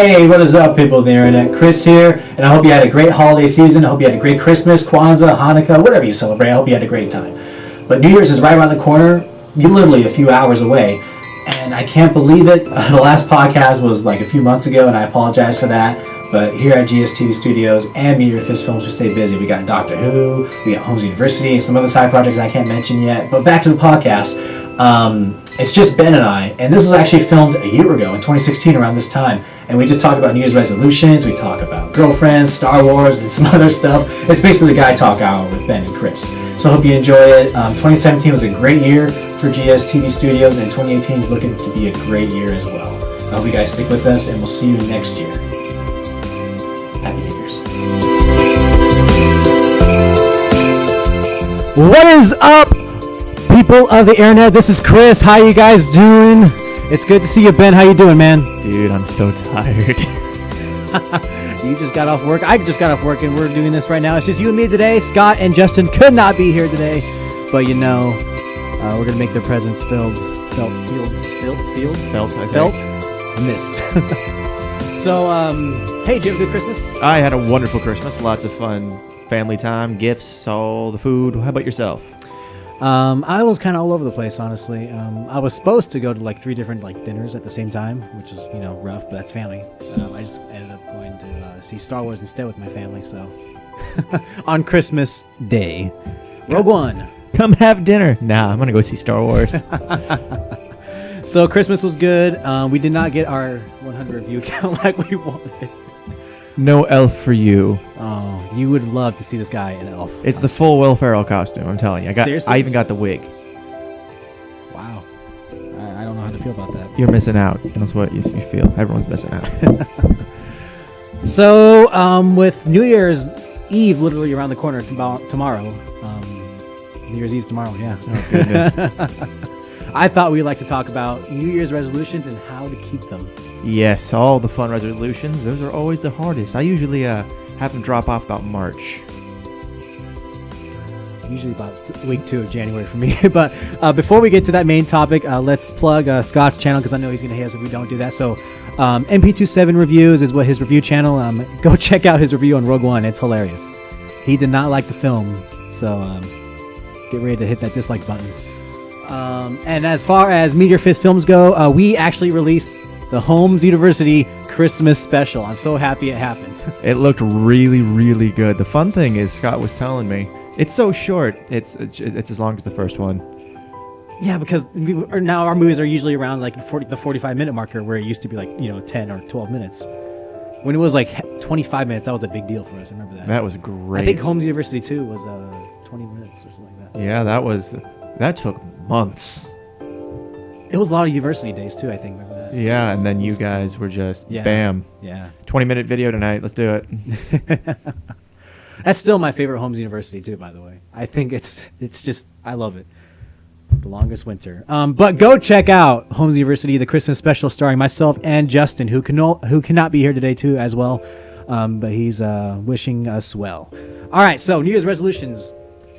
Hey, what is up, people of the internet? Chris here, and I hope you had a great holiday season. I hope you had a great Christmas, Kwanzaa, Hanukkah, whatever you celebrate. I hope you had a great time. But New Year's is right around the corner. You're literally a few hours away, and I can't believe it. The last podcast was like a few months ago, and I apologize for that. But here at GSTV Studios and Meteor Fist Films, we stay busy. We got Doctor Who, we got Holmes University, and some other side projects I can't mention yet. But back to the podcast. It's just Ben and I, and this was actually filmed a year ago in 2016 around this time. And we just talk about New Year's resolutions, we talk about girlfriends, Star Wars, and some other stuff. It's basically the Guy Talk Hour with Ben and Chris. So I hope you enjoy it. 2017 was a great year for GSTV Studios, and 2018 is looking to be a great year as well. I hope you guys stick with us, and we'll see you next year. Happy New Year's. What is up, people of the internet? This is Chris. How you guys doing? It's good to see you, Ben. How you doing, man? Dude, I'm so tired. You just got off work. I just got off work, and we're doing this right now. It's just you and me today. Scott and Justin could not be here today, but we're gonna make their presence felt. Missed. So, hey, did you have a good Christmas? I had a wonderful Christmas. Lots of fun, family time, gifts, all the food. How about yourself? I was kind of all over the place, honestly. I was supposed to go to like 3 different dinners at the same time, which is rough, but that's family. I just ended up going to see Star Wars instead with my family. So on Christmas Day, Rogue One. Come have dinner. Nah, I'm gonna go see Star Wars. So Christmas was good. We did not get our 100 view count like we wanted. No elf for you. Oh, you would love to see this guy in elf. It's the full Will Ferrell costume. I'm telling you. Seriously? I even got the wig. Wow. I don't know how to feel about that. You're missing out. That's what you feel. Everyone's missing out. So, with New Year's Eve literally around the corner tomorrow. New Year's Eve tomorrow, yeah. Oh, goodness. I thought we'd like to talk about New Year's resolutions and how to keep them. Yes, all the fun resolutions. Those are always the hardest. I usually have them drop off about March. Usually about week 2 of January for me. But before we get to that main topic, let's plug Scott's channel because I know he's going to hate us if we don't do that. So MP27 Reviews is what his review channel. Go check out his review on Rogue One. It's hilarious. He did not like the film, so get ready to hit that dislike button. And as far as Meteor Fist Films go, we actually released the Holmes University Christmas special. I'm so happy it happened. It looked really, really good. The fun thing is, Scott was telling me, it's so short. It's as long as the first one. Yeah, because now our movies are usually around like the 45-minute marker, where it used to be like 10 or 12 minutes. When it was like 25 minutes, that was a big deal for us. I remember that. That was great. I think Holmes University 2 was 20 minutes or something like that. Yeah, that took months. It was a lot of university days too, I think. Remember that? Yeah, and then you guys were just bam. Yeah. 20-minute video tonight. Let's do it. That's still my favorite Holmes University too, by the way. I think it's just, I love it. The longest winter. But go check out Holmes University, the Christmas special starring myself and Justin, who cannot be here today too as well. But he's wishing us well. All right, so New Year's resolutions.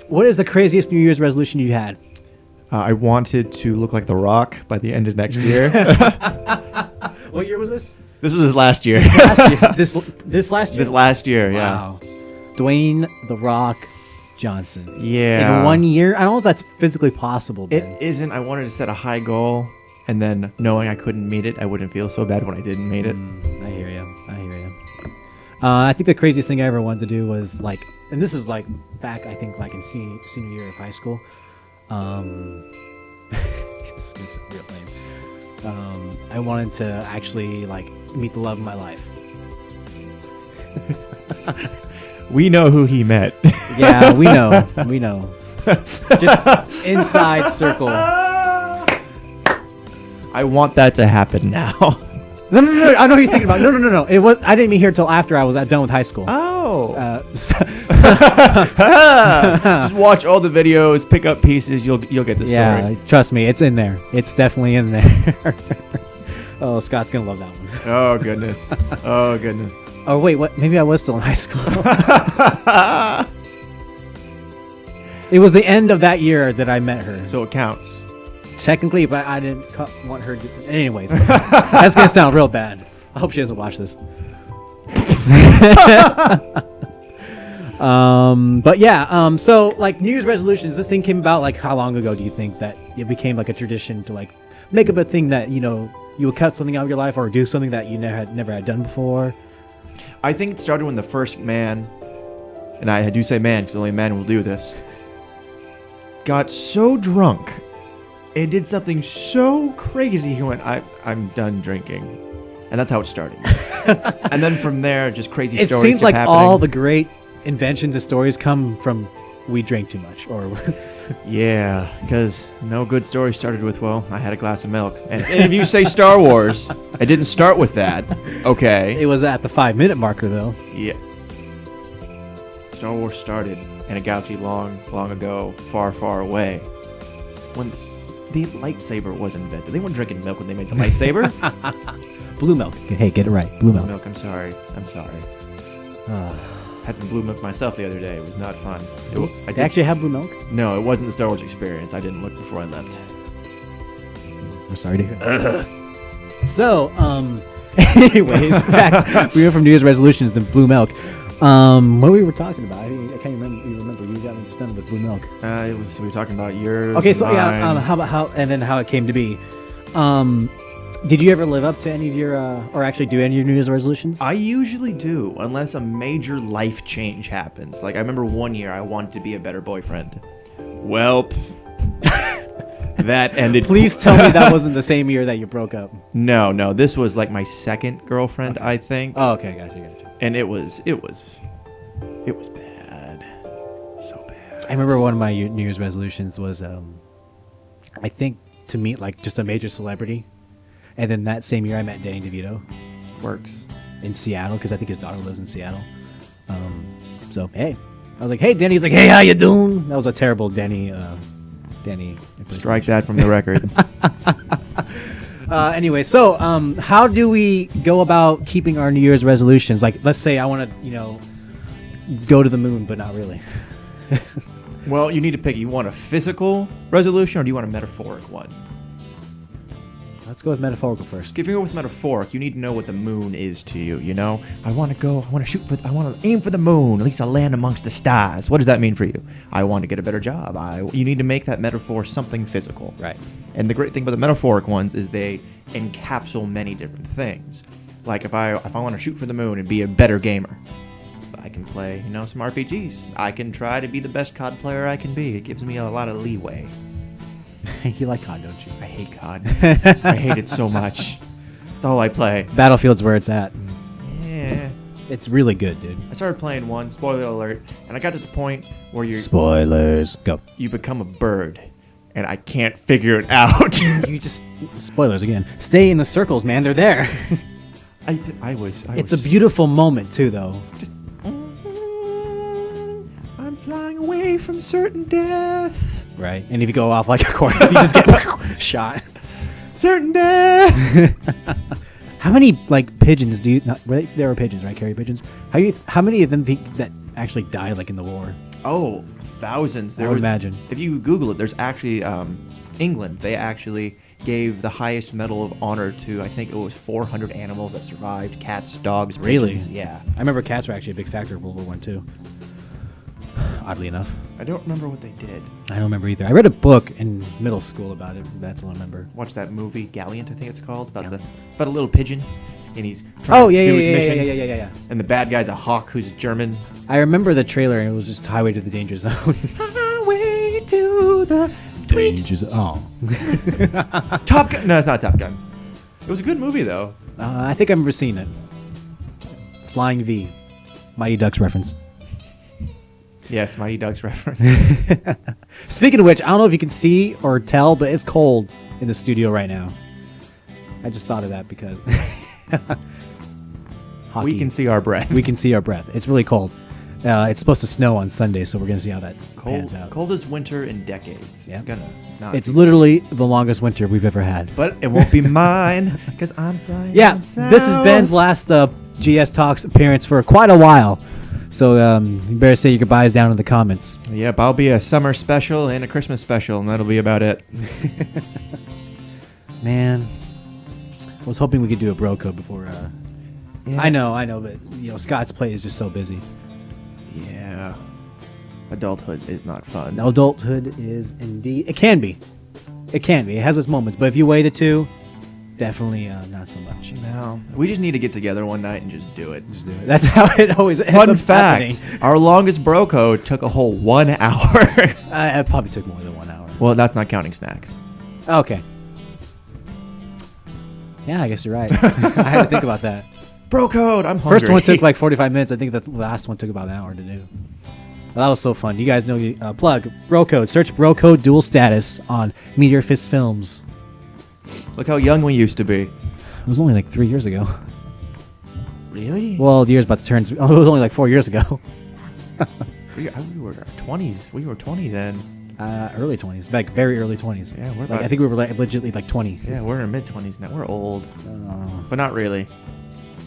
What is the craziest New Year's resolution you had? I wanted to look like The Rock by the end of next year. What year was this? This was his last year. This last year? This last year, yeah. Wow. Dwayne The Rock Johnson. Yeah. In 1 year? I don't know if that's physically possible, Ben. It isn't. I wanted to set a high goal, and then knowing I couldn't meet it, I wouldn't feel so bad when I didn't meet it. I hear you. I think the craziest thing I ever wanted to do was and this is back, I think, in senior year of high school. It's real lame. I wanted to actually meet the love of my life. We know who he met. Yeah, we know. Just inside circle. I want that to happen now. No. I know what you're thinking about. No. I didn't meet here until after I was done with high school. Oh. Just watch all the videos, pick up pieces. You'll get the story. Yeah, trust me, it's in there. It's definitely in there. Oh, Scott's gonna love that one. Oh goodness. Oh wait, what? Maybe I was still in high school. It was the end of that year that I met her. So it counts. Technically, but I didn't want her to... Anyways, that's going to sound real bad. I hope she doesn't watch this. But yeah, so like New Year's resolutions, this thing came about like how long ago do you think that it became like a tradition to like make up a thing that, you know, you would cut something out of your life or do something that you never had done before? I think it started when the first man, and I do say man because only a man will do this, got so drunk and did something so crazy he went, I'm done drinking. And that's how it started. And then from there, just crazy It stories seems kept like happening. all the great inventions and stories come from we drank too much or Yeah, because no good story started with, well, I had a glass of milk. And if you say Star Wars, it didn't start with that. Okay. it was at the 5-minute marker though. Yeah. Star Wars started in a galaxy long, long ago, far, far away, when the lightsaber was invented. They weren't drinking milk when they made the lightsaber. Blue milk. Hey, get it right. Blue milk. Milk, I'm sorry. Had some blue milk myself the other day. It was not fun. I They actually have blue milk? No, it wasn't the Star Wars experience. I didn't look before I left. We're sorry to hear. So, anyways, back, we went from New Year's resolutions to blue milk. What we were talking about? I can't remember. You got me stunned with blue milk. We were talking about yours. Okay, so yeah, mine. how it came to be. Did you ever live up to any of your, or actually do any of your New Year's resolutions? I usually do, unless a major life change happens. Like, I remember one year I wanted to be a better boyfriend. Well, that ended. Please tell me that wasn't the same year that you broke up. No. This was like my second girlfriend, I think. Oh, okay, gotcha. And it was bad. So bad. I remember one of my New Year's resolutions was, I think, to meet like just a major celebrity. And then that same year I met Danny DeVito. Works. In Seattle, because I think his daughter lives in Seattle. So, hey. I was like, hey, Danny. He's like, hey, how you doing? That was a terrible Danny. Strike that from the record. Anyway, so how do we go about keeping our New Year's resolutions? Like, let's say I want to, go to the moon, but not really. Well, you need to pick. You want a physical resolution or do you want a metaphoric one? Let's go with metaphorical first. If you're with metaphoric, you need to know what the moon is to you, you know? I want to aim for the moon. At least I'll land amongst the stars. What does that mean for you? I want to get a better job. You need to make that metaphor something physical. Right. And the great thing about the metaphoric ones is they encapsulate many different things. Like if I want to shoot for the moon and be a better gamer, I can play, some RPGs. I can try to be the best COD player I can be. It gives me a lot of leeway. You like COD, don't you? I hate COD. I hate it so much. It's all I play. Battlefield's where it's at. Yeah. It's really good, dude. I started playing one, spoiler alert, and I got to the point where Spoilers. Go. you become a bird, and I can't figure it out. You just... Spoilers again. Stay in the circles, man. They're there. It's a beautiful moment, too, though. I'm flying away from certain death. Right. And if you go off like a cork, you just get shot. Certain death. How many pigeons do you? There are pigeons, right? Carrier pigeons. How many of them think that actually died in the war? Oh, thousands. I would imagine. If you Google it, there's actually England. They actually gave the highest medal of honor to, I think it was 400 animals that survived: cats, dogs, Really? pigeons. Yeah. I remember cats were actually a big factor in World War I too. Oddly enough. I don't remember what they did. I don't remember either. I read a book in middle school about it. That's all I remember. Watch that movie, Gallant, I think it's called, about Gallant. about a little pigeon, and he's trying to do his mission. Yeah. And the bad guy's a hawk who's German. I remember the trailer, and it was just Highway to the Danger Zone. Highway to the Danger Zone. Oh. Top Gun. No, it's not Top Gun. It was a good movie though. I think I've never seen it. Flying V. Mighty Ducks reference. Yes, Mighty Ducks reference. Speaking of which, I don't know if you can see or tell, but it's cold in the studio right now. I just thought of that because hockey. We can see our breath. We can see our breath. It's really cold. It's supposed to snow on Sunday, so we're gonna see how that pans out. Coldest winter in decades. Yeah. It's gonna not. It's literally the longest winter we've ever had. But it won't be mine because I'm flying. Yeah, south. this is Ben's last GS Talks appearance for quite a while. So you better say your goodbyes down in the comments. Yep, I'll be a summer special and a Christmas special, and that'll be about it. Man, I was hoping we could do a bro code before Yeah. I know, but Scott's plate is just so busy. Yeah. Adulthood is not fun. Adulthood is indeed. It can be. It has its moments, but if you weigh the two, definitely not so much. No. We just need to get together one night and just do it. Just do it. That's how it always ends Fun up fact, happening. our longest bro code took a whole 1 hour. It probably took more than 1 hour. Well, that's not counting snacks. Okay. Yeah, I guess you're right. I had to think about that. Bro code, I'm hungry. First one took like 45 minutes. I think the last one took about an hour to do. Well, that was so fun. You guys know, plug Bro Code. Search Bro Code Dual Status on Meteor Fist Films. Look how young we used to be. It was only like 3 years ago. Really? Well, the year's about to turn. It was only like 4 years ago. We were 20s. We were 20 then. Early 20s, like very early 20s. Yeah, we're like, about- I think we were like legitimately like 20. Yeah, we're in our mid-20s now. We're old. But not really.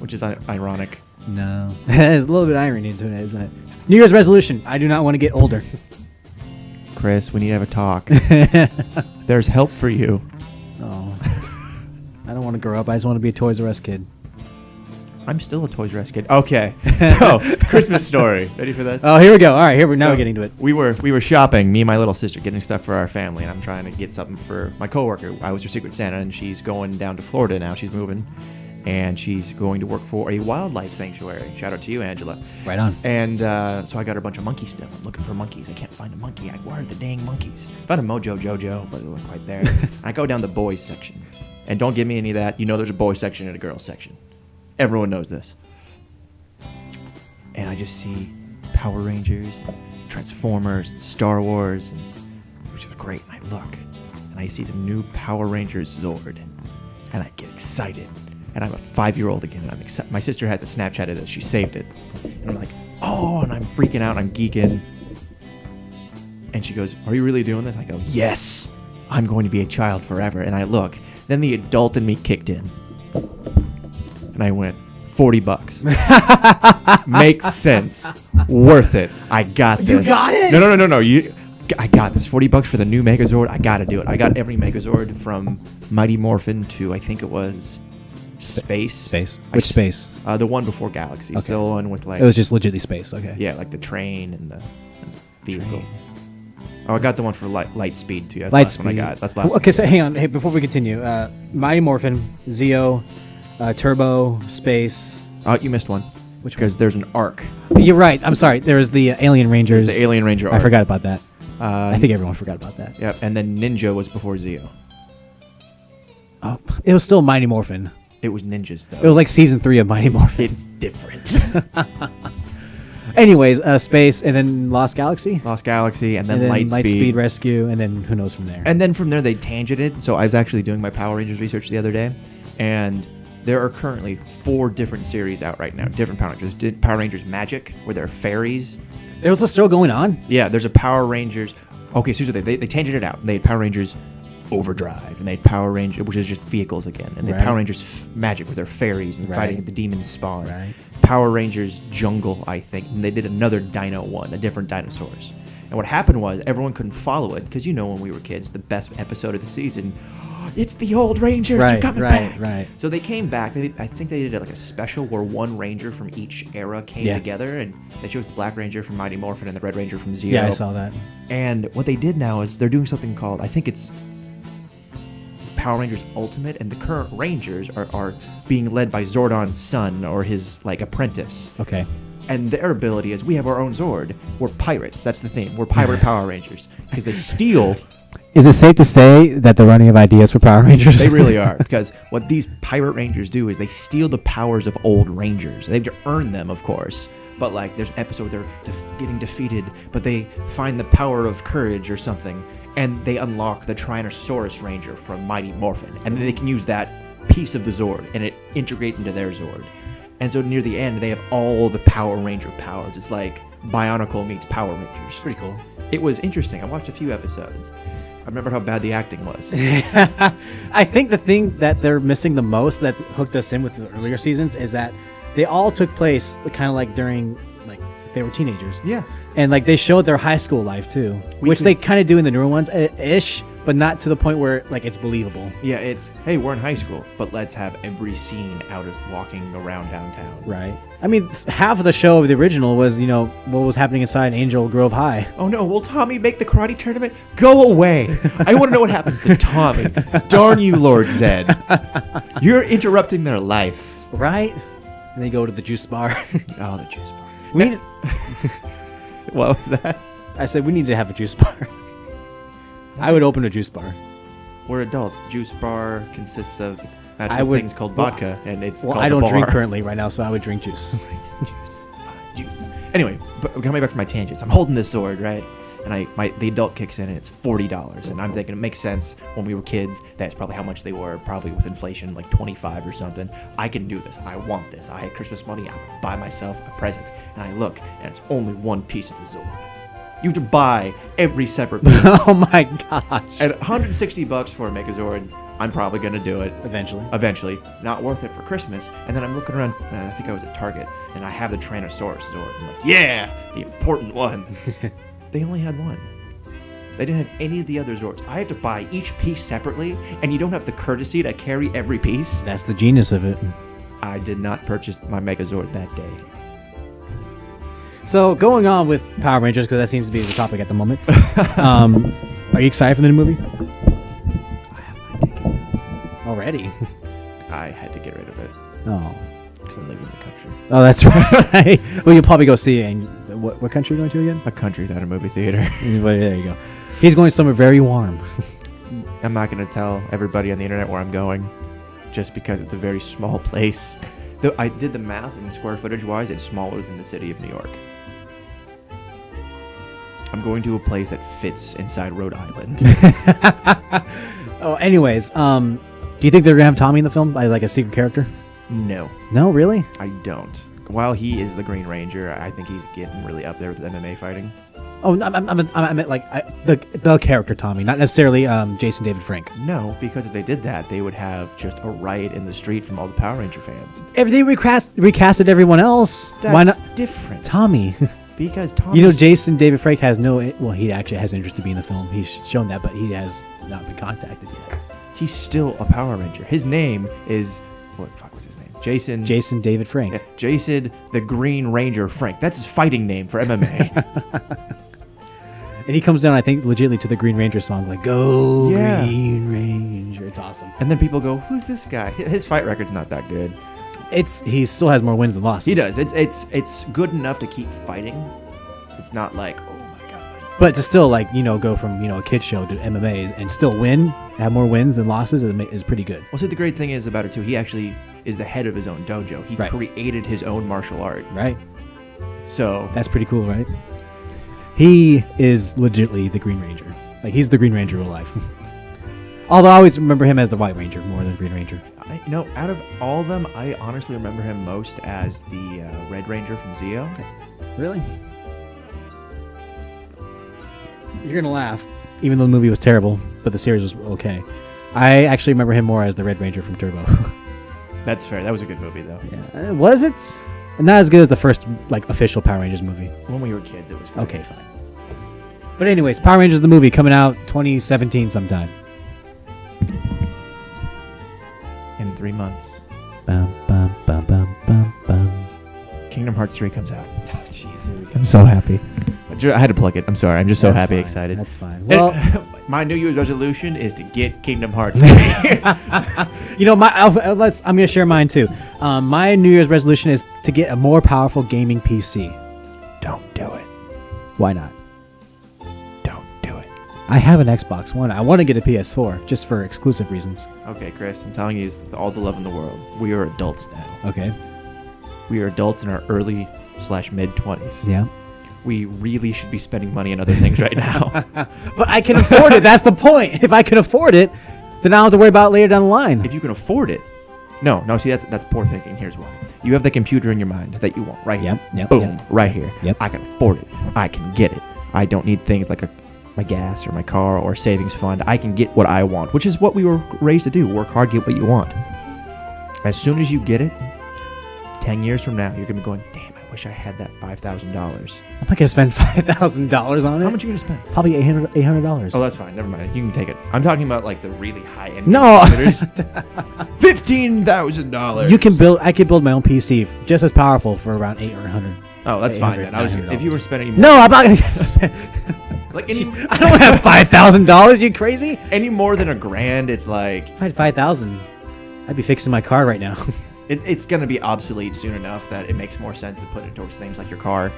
Which is ironic. No, there's a little bit of irony into it, isn't it? New Year's resolution: I do not want to get older. Chris, we need to have a talk. There's help for you. Oh, I don't want to grow up. I just want to be a Toys R Us kid. I'm still a Toys R Us kid. Okay, so Christmas story. Ready for this? Oh, here we go. All right, now So, we're getting to it. We were shopping, me and my little sister, getting stuff for our family, and I'm trying to get something for my coworker. I was her Secret Santa, and she's going down to Florida now. She's moving, and she's going to work for a wildlife sanctuary. Shout out to you, Angela. Right on. And so I got her a bunch of monkey stuff. I'm looking for monkeys. I can't find a monkey. Where are the dang monkeys? Found a Mojo Jojo, but it wasn't quite there. I go down the boys section, and don't give me any of that. You know, there's a boys section and a girls section. Everyone knows this. And I just see Power Rangers, Transformers, and Star Wars, which was great. And I look, and I see the new Power Rangers Zord, and I get excited. And I'm a 5-year-old again, and I'm excited. My sister has a Snapchat of this. She saved it. And I'm like, oh, and I'm freaking out, and I'm geeking. And she goes, are you really doing this? I go, yes, I'm going to be a child forever. And I look. Then the adult in me kicked in. And I went, $40. Makes sense. Worth it. I got this. You got it? No. I got this. $40 for the new Megazord. I got to do it. I got every Megazord from Mighty Morphin to, I think it was Space. Space. Which space? The one before Galaxy. Okay. Still one with like. It was just legitimately space. Okay. Yeah, like the train and the vehicle. Oh, I got the one for light speed too. That's the Light last one I speed. got. That's the last Okay, one. so hang on. Hey, before we continue, Mighty Morphin, Zeo, Turbo, Space. Oh, you missed one. Which Because there's an arc. You're right. I'm sorry. There's the Alien Rangers. The Alien Ranger arc. I forgot about that. I I think everyone forgot about that. Yep, and then Ninja was before Zeo. Oh, it was still Mighty Morphin. It was ninjas though. It was like season 3 of Mighty Morphin. It's different. Anyways, Space, and then Lost Galaxy. Lost Galaxy, and then, And then Light Speed Rescue, and then who knows from there. And then from there they tangented. So I was actually doing my Power Rangers research the other day, and there are currently 4 different series out right now. Different Power Rangers. Power Rangers Magic, where they're fairies. There was a still going on. Yeah, there's a Power Rangers. Okay, seriously, they tangented out. They had Power Rangers Overdrive, and they had Power Rangers, which is just vehicles again, and they had Right. Power Rangers Magic, where they're fairies and Right. fighting the demon spawn. Right. Power Rangers Jungle, I think, and they did another Dino one, a different dinosaurs. And what happened was everyone couldn't follow it because when we were kids, the best episode of the season, it's the old Rangers, they're Right, coming right, back. right. So they came back. I think they did like a special where one Ranger from each era came Yeah. together, and they chose the Black Ranger from Mighty Morphin and the Red Ranger from Zeo. Yeah, I saw that. And what they did now is they're doing something called, I think it's Power Rangers Ultimate, and the current Rangers are being led by Zordon's son or his like apprentice. Okay. And their ability is we have our own Zord. We're pirates. That's the thing. We're pirate Power Rangers because they steal. Is it safe to say that they're running out of ideas for Power Rangers? They really are, because what these pirate Rangers do is they steal the powers of old Rangers. They have to earn them, of course. But like, there's an episode where they're getting defeated, but they find the power of courage or something, and they unlock the Tyrannosaurus Ranger from Mighty Morphin, and then they can use that piece of the Zord, and it integrates into their Zord. And so near the end, they have all the Power Ranger powers. It's like Bionicle meets Power Rangers. Pretty cool. It was interesting. I watched a few episodes. I remember how bad the acting was. I think the thing that they're missing the most that hooked us in with the earlier seasons is that they all took place kind of like during, like, they were teenagers. Yeah. And like they showed their high school life too, which they kind of do in the newer ones ish, but not to the point where like it's believable. Yeah, it's, hey, we're in high school, but let's have every scene out of walking around downtown. Right. I mean, half of the show of the original was, you know, what was happening inside Angel Grove High. Oh no, will Tommy make the karate tournament? Go away. I want to know what happens to Tommy. Darn you, Lord Zed. You're interrupting their life. Right? And they go to the juice bar. Oh, the juice bar. We need, What was that? I said we need to have a juice bar. I would open a juice bar. We're adults. The juice bar consists of magical things called vodka, and it's called I a don't bar. drink currently right now, so I would drink juice. Juice. Fine, juice. Anyway, but coming back to my tangents, I'm holding this sword, right? And the adult kicks in, and it's $40. And I'm thinking it makes sense when we were kids. That's probably how much they were. Probably with inflation, like 25 or something. I can do this. I want this. I had Christmas money. I would buy myself a present. And I look, and it's only one piece of the sword. You have to buy every separate piece. Oh my gosh. At $160 for a Megazord, I'm probably going to do it. Eventually. Not worth it for Christmas. And then I'm looking around, and I think I was at Target, and I have the Tyrannosaurus Zord. I'm like, yeah, the important one. They only had one. They didn't have any of the other Zords. I had to buy each piece separately, and you don't have the courtesy to carry every piece. That's the genius of it. I did not purchase my Megazord that day. So going on with Power Rangers, because that seems to be the topic at the moment. Are you excited for the new movie? I have my ticket. Already? I had to get rid of it Oh. because I'm leaving the country. Oh, that's right. Well, you'll probably go see it. And what country are you going to again? A country without a movie theater. Well, there you go. He's going somewhere very warm. I'm not going to tell everybody on the internet where I'm going just because it's a very small place. Though I did the math, and square footage wise, it's smaller than the city of New York. I'm going to a place that fits inside Rhode Island. Oh, anyways, do you think they're going to have Tommy in the film as like a secret character? No, No, really? I don't. While he is the Green Ranger, I think he's getting really up there with MMA fighting. Oh, I meant like the character Tommy, not necessarily Jason David Frank. No, because if they did that, they would have just a riot in the street from all the Power Ranger fans. If they recasted everyone else, why not different? Tommy? Because Tommy. You know, Jason David Frank has he actually has interest to be in the film. He's shown that, but he has not been contacted yet. He's still a Power Ranger. His name is, what the fuck was his name? Jason David Frank. Yeah, Jason the Green Ranger Frank. That's his fighting name for MMA. And he comes down, I think, legitimately to the Green Ranger song, like "Go Yeah. Green Ranger." It's awesome. And then people go, "Who's this guy?" His fight record's not that good. He still has more wins than losses. He does. It's good enough to keep fighting. It's not like, oh my god. But to still go from a kid show to MMA and still win, have more wins than losses is pretty good. Well, see, the great thing is about it too. He actually is the head of his own dojo. He Right. created his own martial art. Right. So That's pretty cool, right? He is legitimately the Green Ranger. Like, he's the Green Ranger in real life. Although I always remember him as the White Ranger more than Green Ranger. out of all of them, I honestly remember him most as the Red Ranger from Zeo. Really? You're going to laugh, even though the movie was terrible, but the series was okay. I actually remember him more as the Red Ranger from Turbo. That's fair. That was a good movie, though. Yeah. Was it? Not as good as the first official Power Rangers movie. When we were kids, it was good. Okay, fine. But anyways, Power Rangers the movie coming out 2017 sometime. In 3 months. Bum, bum, bum, bum, bum, bum. Kingdom Hearts 3 comes out. Oh, jeez, here we go. I'm so happy. I had to plug it. I'm sorry. I'm just so That's happy, fine. excited. That's fine. Well, my New Year's resolution is to get Kingdom Hearts 3. I'm gonna share mine too. My New Year's resolution is to get a more powerful gaming PC. Don't do it. Why not? Don't do it. I have an Xbox One. I want to get a PS4 just for exclusive reasons. Okay, Chris, I'm telling you with all the love in the world. We are adults now. Okay. We are adults in our early/mid 20s. Yeah. We really should be spending money on other things right now. But I can afford it. That's the point. If I can afford it, then I don't have to worry about it later down the line. If you can afford it. No, see, that's poor thinking. Here's why. You have the computer in your mind that you want right here. Yep, Boom, yep. right here. Yep. I can afford it. I can get it. I don't need things like my gas or my car or a savings fund. I can get what I want, which is what we were raised to do. Work hard, get what you want. As soon as you get it, 10 years from now, you're going to be going, damn, I wish I had that $5,000. I'm not gonna spend $5,000 on it. How much are you gonna spend? Probably $800. Oh, that's fine. Never mind. You can take it. I'm talking about like the really high end. No. computers. $15,000. You can build. I could build my own PC just as powerful for around 800 or 100. Oh, that's fine then. If you were spending more, No, I'm not gonna spend. like I don't have $5,000. You crazy? any more than $1,000, it's like If I had 5,000, I'd be fixing my car right now. it's gonna be obsolete soon enough that it makes more sense to put it towards things like your car.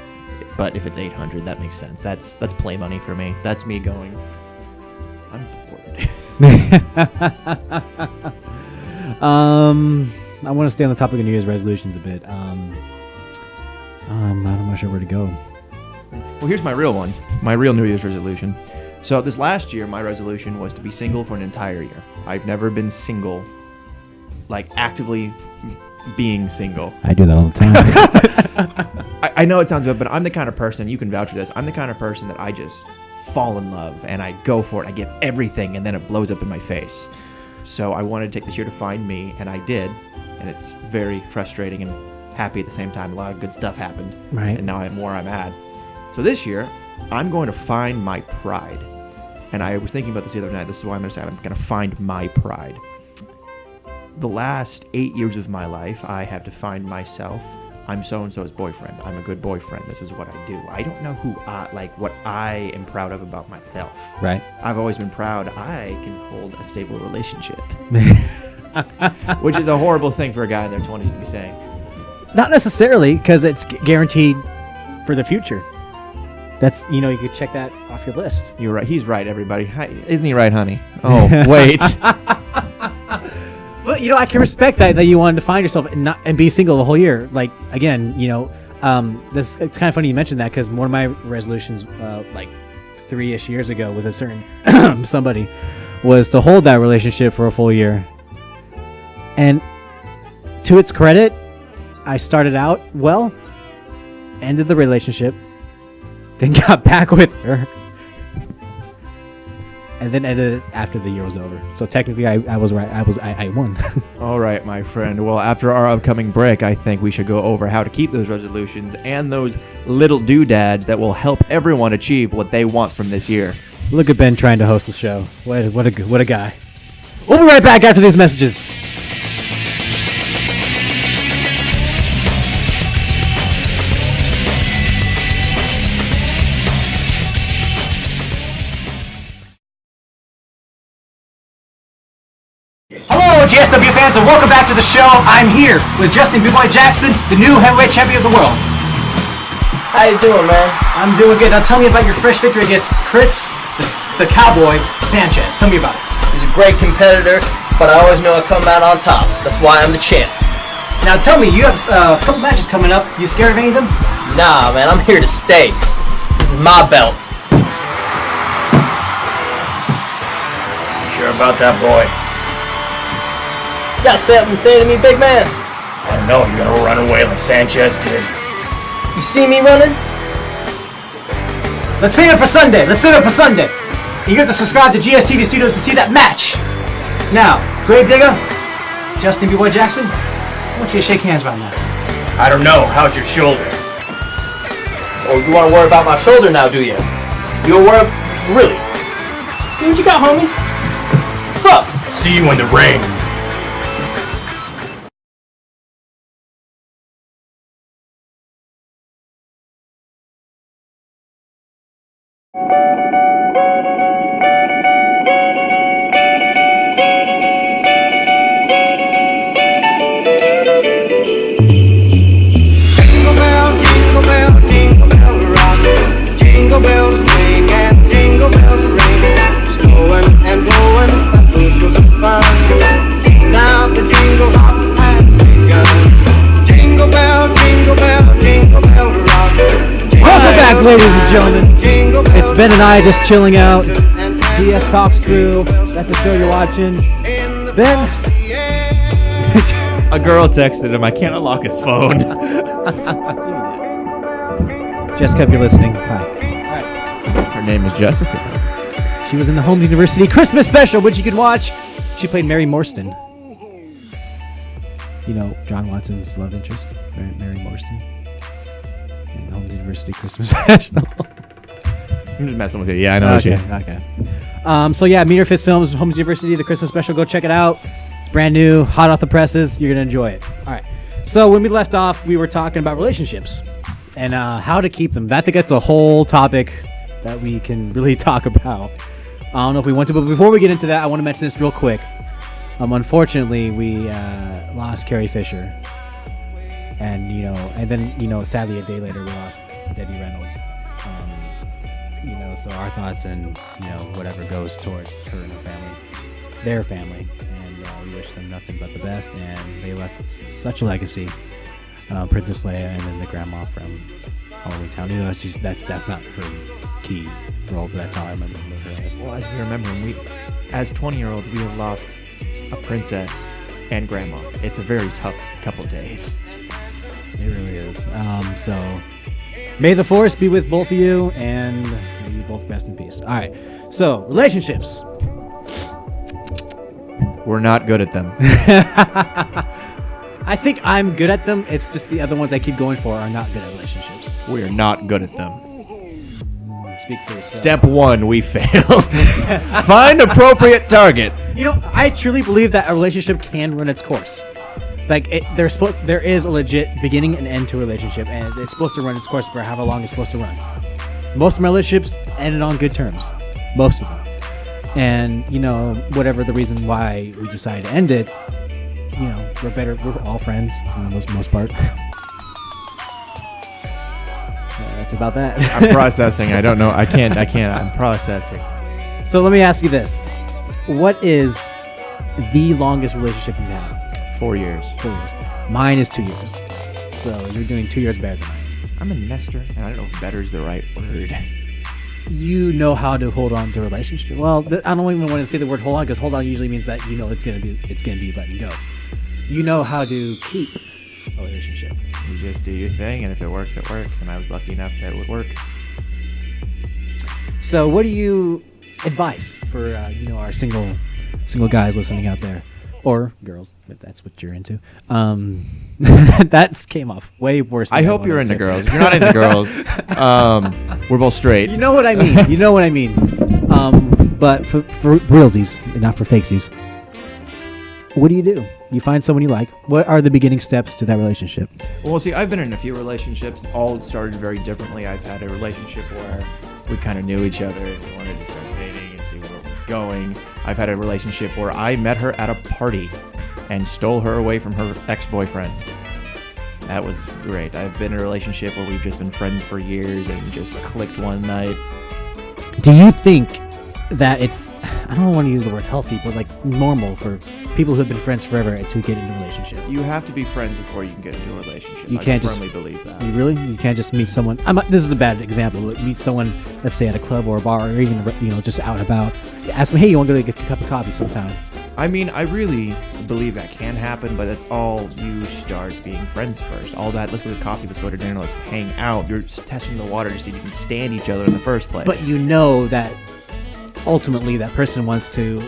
But if it's 800, that makes sense. That's play money for me. That's me going, I'm bored. I want to stay on the topic of New Year's resolutions a bit. I'm not sure where to go. Well, here's my real one. My real New Year's resolution. So this last year, my resolution was to be single for an entire year. I've never been single, like actively being single. I do that all the time. I know it sounds good, but I'm the kind of person, you can vouch for this, I'm the kind of person that I just fall in love and I go for it. I give everything and then it blows up in my face. So I wanted to take this year to find me, and I did. And it's very frustrating and happy at the same time. A lot of good stuff happened. Right. And now I'm where I'm at. So this year, I'm going to find my pride. And I was thinking about this the other night. This is why I'm going to say I'm going to find my pride. The last 8 years of my life, I have defined myself. I'm so-and-so's boyfriend. I'm a good boyfriend. This is what I do. I don't know what I am proud of about myself. Right. I've always been proud I can hold a stable relationship. Which is a horrible thing for a guy in their 20s to be saying. Not necessarily, because it's guaranteed for the future. That's, you could check that off your list. You're right. He's right, everybody. Hi, isn't he right, honey? Oh, wait. But I can respect that you wanted to find yourself and be single the whole year. Like, again, it's kind of funny you mentioned that, because one of my resolutions, like 3-ish years ago with a certain somebody, was to hold that relationship for a full year. And to its credit, I started out well, ended the relationship, then got back with her, and then ended it after the year was over. So technically, I was right. I won. All right, my friend. Well, after our upcoming break, I think we should go over how to keep those resolutions and those little doodads that will help everyone achieve what they want from this year. Look at Ben trying to host the show. What a guy. We'll be right back after these messages. Hello, GSW fans, and welcome back to the show. I'm here with Justin B-Boy Jackson, the new heavyweight champion of the world. How you doing, man? I'm doing good. Now tell me about your fresh victory against Chris, the Cowboy Sanchez. Tell me about it. He's a great competitor, but I always know I come out on top. That's why I'm the champ. Now tell me, you have a couple matches coming up. You scared of any of them? Nah, man, I'm here to stay. This is my belt. Sure about that, boy? You got something to say to me, big man? I don't know, you're gonna run away like Sanchez did. You see me running? Let's save it for Sunday. You have to subscribe to GSTV Studios to see that match. Now, Gravedigger, Justin B-Boy Jackson, I want you to shake hands right now. I don't know, how's your shoulder? Oh, you want to worry about my shoulder now, do you? You'll worry... Really? See what you got, homie? What's up? I'll see you in the ring. Ladies and gentlemen, it's Ben and I just chilling out. GSTalks crew, that's the show you're watching. Ben? A girl texted him, I can't unlock his phone. Jessica, if you're listening, hi. Her name is Jessica. She was in the Holmes University Christmas special, which you can watch. She played Mary Morstan. You know, John Watson's love interest, Mary Morstan. Holmes University Christmas special. I'm just messing with you. Yeah, I know what you Okay. So yeah, Meteor Fist Films, Holmes University, the Christmas special. Go check it out. It's brand new, hot off the presses. You're gonna enjoy it. All right. So when we left off, we were talking about relationships and how to keep them. I think that's a whole topic that we can really talk about. I don't know if we want to, but before we get into that, I want to mention this real quick. Unfortunately, we lost Carrie Fisher, and then sadly a day later we lost Debbie Reynolds. So our thoughts and whatever goes towards her and her family, their family, and we wish them nothing but the best. And they left such a legacy, Princess Leia, and then the grandma from Halloween Town. That's not her key role, but that's how I remember her as. Well, as we remember, as 20-year-olds, we have lost a princess and grandma. It's a very tough couple days. It really is. So may the force be with both of you, and may you both rest in peace. All right. So relationships. We're not good at them. I think I'm good at them. It's just the other ones I keep going for are not good at relationships. We are not good at them. Speak for yourself. Step 1, we failed. Find appropriate target. I truly believe that a relationship can run its course. Like there is a legit beginning and end to a relationship, and it's supposed to run its course for however long it's supposed to run. Most of my relationships ended on good terms, most of them. And whatever the reason why we decided to end it, we're all friends for the most part. That's about that. I'm processing. I don't know. I can't. I'm processing. So let me ask you this: what is the longest relationship you've had? 4 years. 4 years. Mine is 2 years. So you're doing 2 years better than mine. I'm a nester, and I don't know if better is the right word. You know how to hold on to a relationship. Well, I don't even want to say the word hold on, because hold on usually means that it's gonna be letting go. You know how to keep a relationship. You just do your thing, and if it works, it works. And I was lucky enough that it would work. So, what do you advise for our single guys listening out there, or girls, if that's what you're into? That came off way worse. I hope you're into girls. If you're not into girls, we're both straight. You know what I mean. But for realsies, and not for fakesies, what do? You find someone you like. What are the beginning steps to that relationship? Well, see, I've been in a few relationships. All started very differently. I've had a relationship where we kind of knew each other and we wanted to start dating and see where it was going. I've had a relationship where I met her at a party and stole her away from her ex-boyfriend. That was great. I've been in a relationship where we've just been friends for years and just clicked one night. Do you think that it's, I don't want to use the word healthy, but like normal for people who have been friends forever to get into a relationship? You have to be friends before you can get into a relationship. You can't I firmly believe that. You really? You can't just meet someone. This is a bad example, but meet someone, let's say at a club or a bar, or even just out and about. Ask them, hey, you want to go get a cup of coffee sometime? I mean, I really believe that can happen, but that's all you start being friends first. All that, let's go to coffee, let's go to dinner, let's hang out. You're just testing the water to see if you can stand each other in the first place. But you know that ultimately that person wants to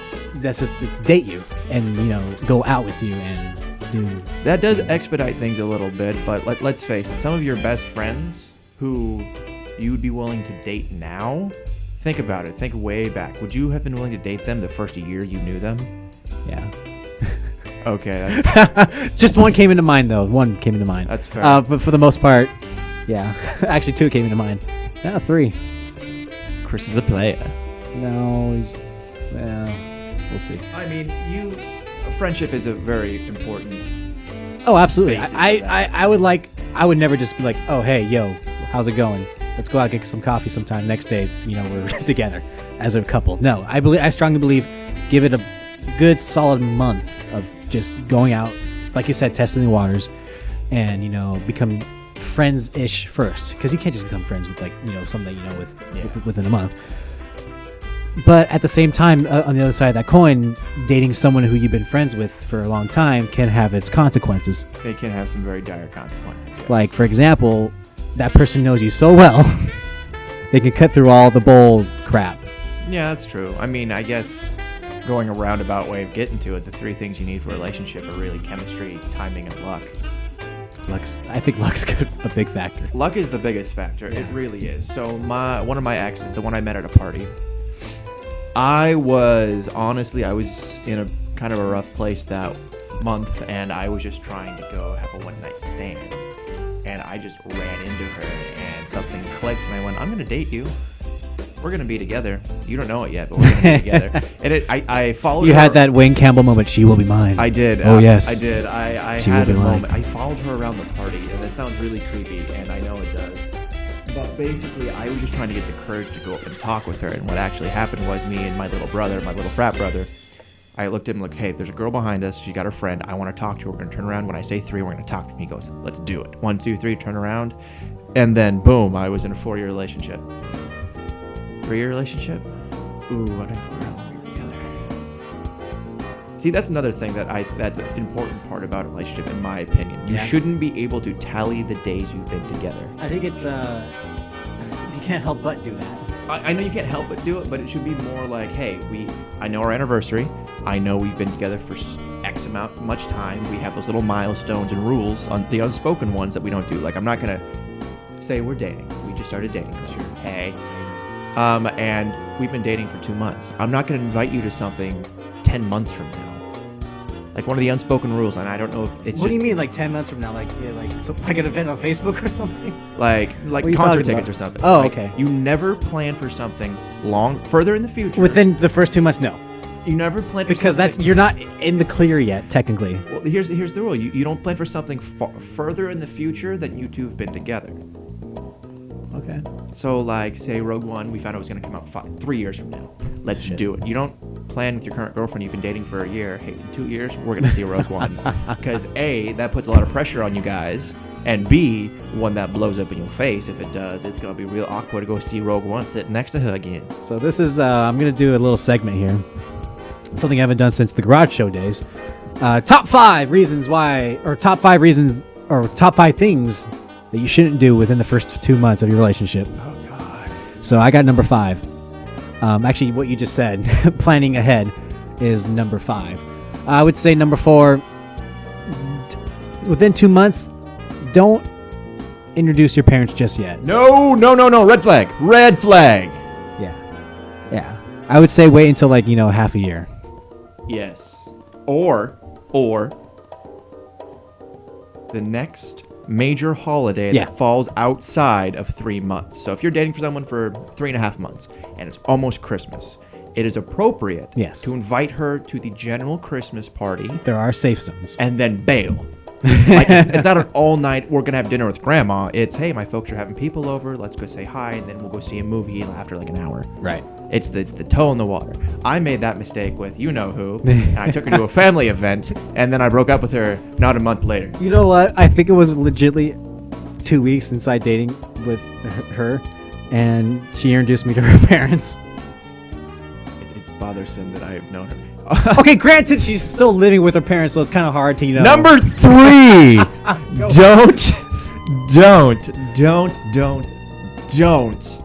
date you and go out with you and do that. Does expedite things a little bit, but let's face it, some of your best friends who you'd be willing to date now, think about it, think way back. Would you have been willing to date them the first year you knew them? Yeah. Okay, that's just one came into mind though. One came into mind. That's fair. But for the most part, yeah. Actually, two came into mind. Yeah, three. Chris is a player. No, we'll see. I mean, friendship is a very important. Oh, absolutely. basis of I would never just be like, oh, hey, yo, how's it going? Let's go out and get some coffee sometime. Next day, we're together as a couple. No, I strongly believe, give it a good solid month of just going out, like you said, testing the waters, and become friends-ish first, because you can't just become friends with someone that within a month. But at the same time, on the other side of that coin, dating someone who you've been friends with for a long time can have its consequences. They can have some very dire consequences. Yes. Like, for example, that person knows you so well, they can cut through all the bull crap. Yeah, that's true. I mean, I guess going a roundabout way of getting to it, the three things you need for a relationship are really chemistry, timing, and luck. I think luck's a big factor. Luck is the biggest factor. It really is. So one of my exes, the one I met at a party, I was in a kind of a rough place that month, and I was just trying to go have a one-night stand, and I just ran into her, and something clicked, and I went, I'm gonna date you. We're gonna be together. You don't know it yet, but we're gonna be together. And I followed. You her. had that Wayne Campbell moment. She will be mine. I did. Oh yes. I did. I She had will a be mine. moment. I followed her around the party, and it sounds really creepy, and I know it does. But basically, I was just trying to get the courage to go up and talk with her. And what actually happened was me and my little frat brother, I looked at him like, hey, there's a girl behind us. She got her friend. I want to talk to her. We're going to turn around. When I say 3, we're going to talk to him. He goes, let's do it. 1, 2, 3, turn around. And then, boom, I was in a 4-year relationship. 3-year relationship? Ooh, I don't know how long we were together. See, that's another thing that's an important part about a relationship, in my opinion. You shouldn't be able to tally the days you've been together. I think it's you can't help but do that. I know you can't help but do it, but it should be more like, hey, I know our anniversary. I know we've been together for X amount, much time. We have those little milestones and rules, on the unspoken ones that we don't do. Like, I'm not going to say we're dating. We just started dating. Hey. And we've been dating for 2 months. I'm not going to invite you to something 10 months from now. Like one of the unspoken rules, and I don't know if it's What do you mean, like 10 months from now? Like like an event on Facebook or something? like What are you concert talking tickets about? or something. Oh, Like, okay. You never plan for something further in the future. Within the first 2 months, no, you never plan for because something, you're not in the clear yet, technically. Well, here's the rule. You don't plan for something further in the future than you two have been together. Okay. So, like, say Rogue One, we found out it was going to come out 3 years from now. Let's do it. You don't plan with your current girlfriend you've been dating for a year. Hey, in 2 years, we're going to see Rogue One. Because A, that puts a lot of pressure on you guys. And B, one that blows up in your face. If it does, it's going to be real awkward to go see Rogue One sitting next to her again. So this is I'm gonna do a little segment here. Something I haven't done since the garage show days. Top 5 reasons why, or top 5 reasons, or top 5 things that you shouldn't do within the first 2 months of your relationship. Oh, God. So I got number 5. Actually, what you just said, planning ahead, is number 5. I would say number 4. Within 2 months, don't introduce your parents just yet. No. Red flag. Red flag. Yeah. I would say wait until half a year. Yes. Or the next major holiday that falls outside of 3 months. So if you're dating for someone for 3.5 months and it's almost Christmas, it is appropriate to invite her to the general Christmas party. There are safe zones. And then bail. Like it's not an all night, we're going to have dinner with grandma. It's, hey, my folks are having people over. Let's go say hi. And then we'll go see a movie after like an hour. Right. It's the toe in the water. I made that mistake with you-know-who, and I took her to a family event, and then I broke up with her not a month later. You know what? I think it was legitly 2 weeks inside dating with her, and she introduced me to her parents. It's bothersome that I've known her. Okay, granted, she's still living with her parents, so it's kind of hard to, Number 3! Don't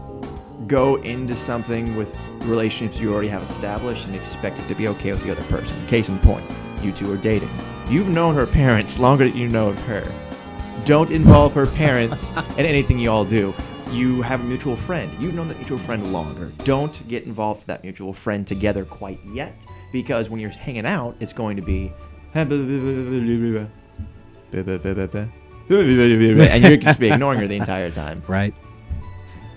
go into something with relationships you already have established and expect it to be okay with the other person. Case in point, you two are dating. You've known her parents longer than you know her. Don't involve her parents in anything you all do. You have a mutual friend. You've known that mutual friend longer. Don't get involved with that mutual friend together quite yet, because when you're hanging out, it's going to be and you're just be ignoring her the entire time. Right.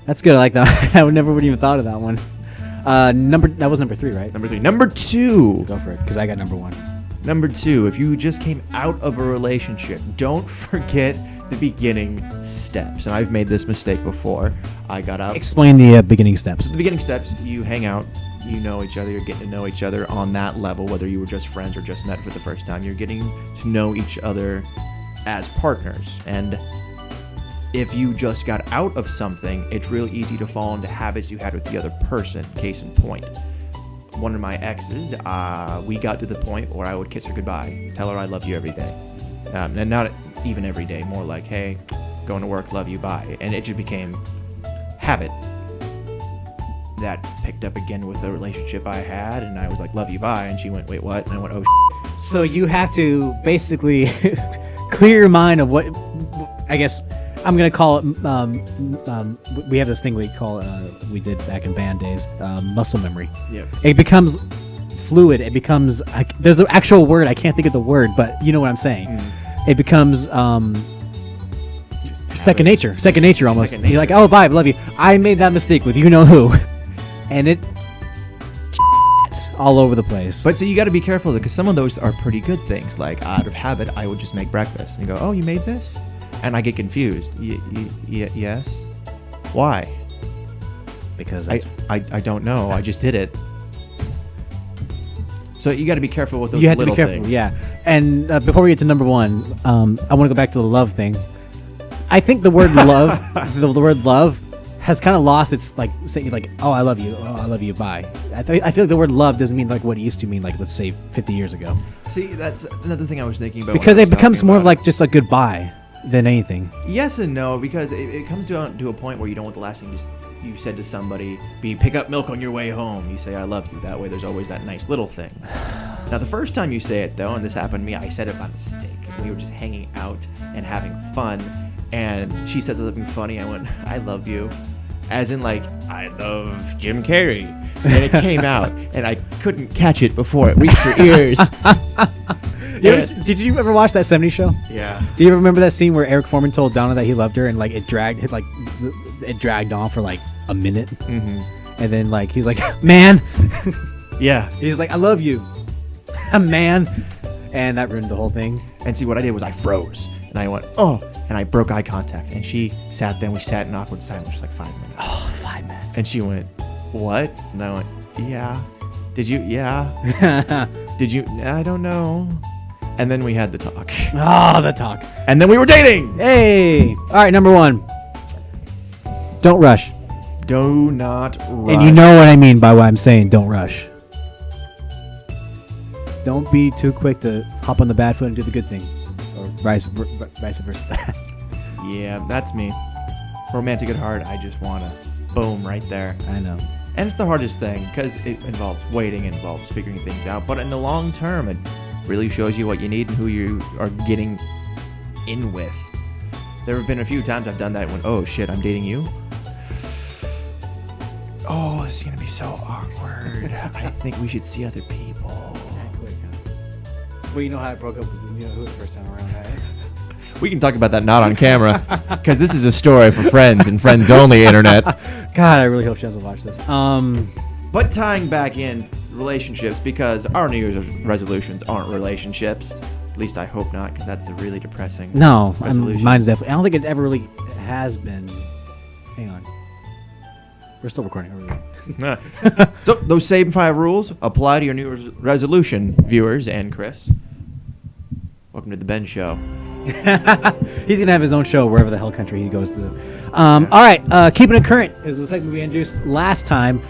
That's good. I like that. I would even thought of that one. That was number 3, right? Number 3. Number 2. Go for it, because I got number 1. Number 2, if you just came out of a relationship, don't forget the beginning steps. And I've made this mistake before. I got out. Explain the beginning steps. The beginning steps, you hang out, you know each other, you're getting to know each other on that level, whether you were just friends or just met for the first time. You're getting to know each other as partners. And if you just got out of something, it's real easy to fall into habits you had with the other person. Case in point, one of my exes, we got to the point where I would kiss her goodbye, tell her I love you every day. And not even every day, more like, hey, going to work, love you, bye. And it just became habit. That picked up again with a relationship I had, and I was like, love you, bye. And she went, wait, what? And I went, oh, So you have to basically clear your mind of what I guess I'm gonna call it. We have this thing we call we did back in band days, muscle memory. Yep. It becomes fluid. It becomes there's an actual word. I can't think of the word, but you know what I'm saying. It becomes second nature. Second nature almost. Second nature. You're like, oh, bye, love you. I made that mistake with you know who, and it all over the place. But see, you got to be careful because some of those are pretty good things. Like out of habit, I would just make breakfast and you go, "Oh, you made this," and I get confused. Yes. Why? Because I don't know. I just did it. So you got to be careful with those you have to little be careful. things. Yeah. And before we get to number one, I want to go back to the love thing. I think the word love, the word love, has kind of lost its like saying like, oh, I love you, bye. I feel like the word love doesn't mean like what it used to mean, like let's say 50 years ago. See, that's another thing I was thinking about. Because when I it was becomes talking more of about like just a goodbye than anything. Yes and no, because it comes to a point where you don't want the last thing you said to somebody be pick up milk on your way home. You say I love you. That way there's always that nice little thing. Now the first time you say it though, and this happened to me, I said it by mistake. We were just hanging out and having fun, and she said something funny. I went, I love you. As in like, I love Jim Carrey. And it came out, and I couldn't catch it before it reached her ears. Did you ever watch that 70s show? Yeah. Do you ever remember that scene where Eric Foreman told Donna that he loved her and like it dragged on for like a minute? Mm-hmm. And then like he's like, man. Yeah. He's like, I love you. Man. And that ruined the whole thing. And see, what I did was I froze. And I went, oh. And I broke eye contact. And she sat there, and we sat in awkward silence for like 5 minutes. Oh, 5 minutes. And she went, what? And I went, yeah. Did you? Yeah. Did you? I don't know. And then we had the talk. Oh, the talk. And then we were dating. Hey. All right, number one. Don't rush. Do not rush. And you know what I mean by what I'm saying, don't rush. Don't be too quick to hop on the bad foot and do the good thing. Or vice versa. Yeah, that's me. Romantic at heart, I just want to boom right there. I know. And it's the hardest thing because it involves waiting, it involves figuring things out. But in the long term, it really shows you what you need and who you are getting in with. There have been a few times I've done that when, oh shit, I'm dating you. Oh, this is going to be so awkward. I think we should see other people. Well, you know how I broke up with you know who the first time around, right? We can talk about that not on camera because this is a story for friends and friends only internet. God, I really hope she doesn't watch this. But tying back in relationships, because our New Year's resolutions aren't relationships. At least I hope not, because that's a really depressing resolution. Mine's definitely. I don't think it ever really has been. Hang on. We're still recording. So those same 5 rules apply to your New Year's resolution, viewers and Chris. Welcome to the Ben Show. He's gonna have his own show wherever the hell country he goes to. All right, keeping it current is the segment we introduced last time.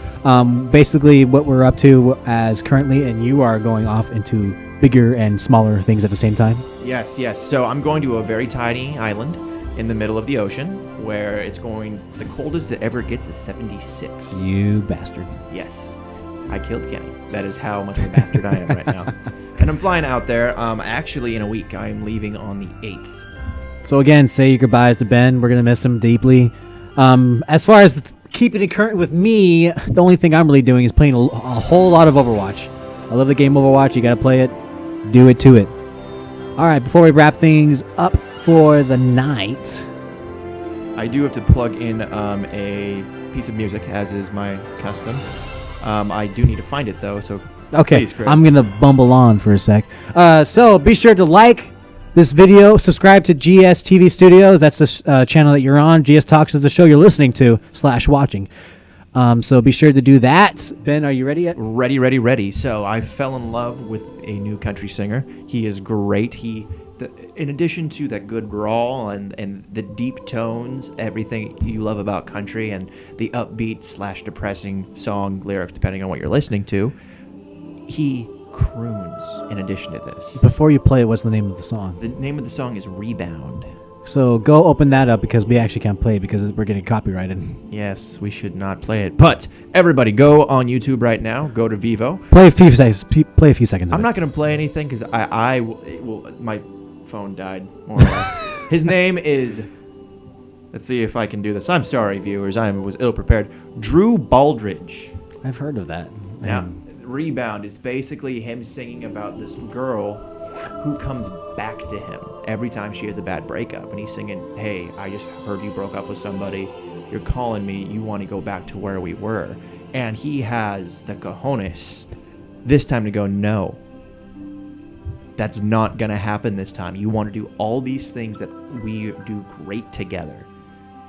Basically, what we're up to as currently, and you are going off into bigger and smaller things at the same time. Yes. So I'm going to a very tiny island in the middle of the ocean where it's going. The coldest it ever gets is 76. You bastard. Yes. I killed Kenny. That is how much of a bastard I am right now. And I'm flying out there. Actually, in a week, I'm leaving on the 8th. So again, say your goodbyes to Ben. We're gonna miss him deeply. As far as keeping it current with me, the only thing I'm really doing is playing a whole lot of Overwatch. I love the game Overwatch. You gotta play it. Do it to it. All right, before we wrap things up for the night, I do have to plug in a piece of music, as is my custom. I do need to find it, though, so okay, please, Chris. I'm going to bumble on for a sec. So be sure to like this video, subscribe to GS TV Studios. That's the channel that you're on. GSTalks is the show you're listening to / watching. So be sure to do that. Ben, are you ready yet? Ready. So I fell in love with a new country singer. He is great. In addition to that good drawl and the deep tones, everything you love about country and the upbeat / depressing song lyrics, depending on what you're listening to, he croons in addition to this. Before you play, what's the name of the song? The name of the song is Rebound. So go open that up because we actually can't play it because we're getting copyrighted. Yes, we should not play it. But everybody, go on YouTube right now. Go to Vivo. Play a few seconds. I'm not going to play anything because my phone died, more or less. His name is. Let's see if I can do this. I'm sorry, viewers. I was ill prepared. Drew Baldridge. I've heard of that. Now, Rebound is basically him singing about this girl who comes back to him every time she has a bad breakup. And he's singing, hey, I just heard you broke up with somebody. You're calling me. You want to go back to where we were. And he has the cojones this time to go, no. That's not going to happen this time. You want to do all these things that we do great together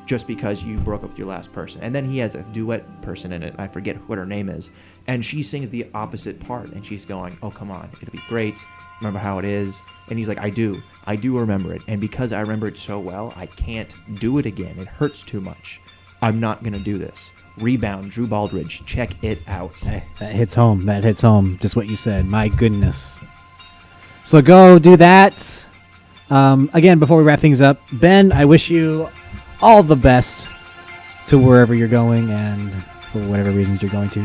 just because you broke up with your last person. And then he has a duet person in it. I forget what her name is. And she sings the opposite part. And she's going, oh, come on. It'll be great. Remember how it is? And he's like, I do remember it. And because I remember it so well, I can't do it again. It hurts too much. I'm not going to do this. Rebound, Drew Baldridge. Check it out. Hey, that hits home. That hits home. Just what you said. My goodness. So go do that. Again, before we wrap things up, Ben, I wish you all the best to wherever you're going and for whatever reasons you're going to.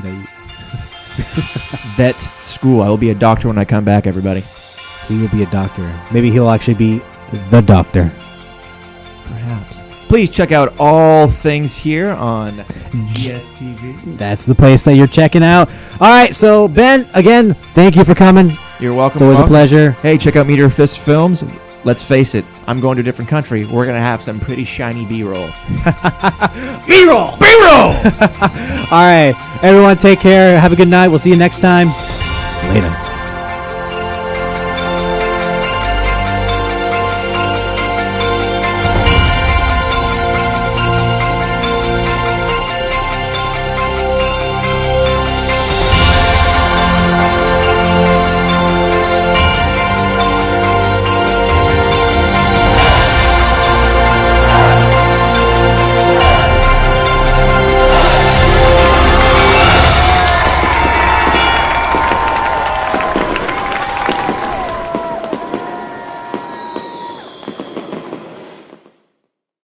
Vet school. I will be a doctor when I come back, everybody. He will be a doctor. Maybe he'll actually be the doctor. Perhaps. Please check out all things here on GSTV. That's the place that you're checking out. All right, so Ben, again, thank you for coming. You're welcome. It's always a pleasure. Hey, check out Meteor Fist Films. Let's face it, I'm going to a different country. We're going to have some pretty shiny B-roll. B-roll! B-roll! All right, everyone take care. Have a good night. We'll see you next time. Later.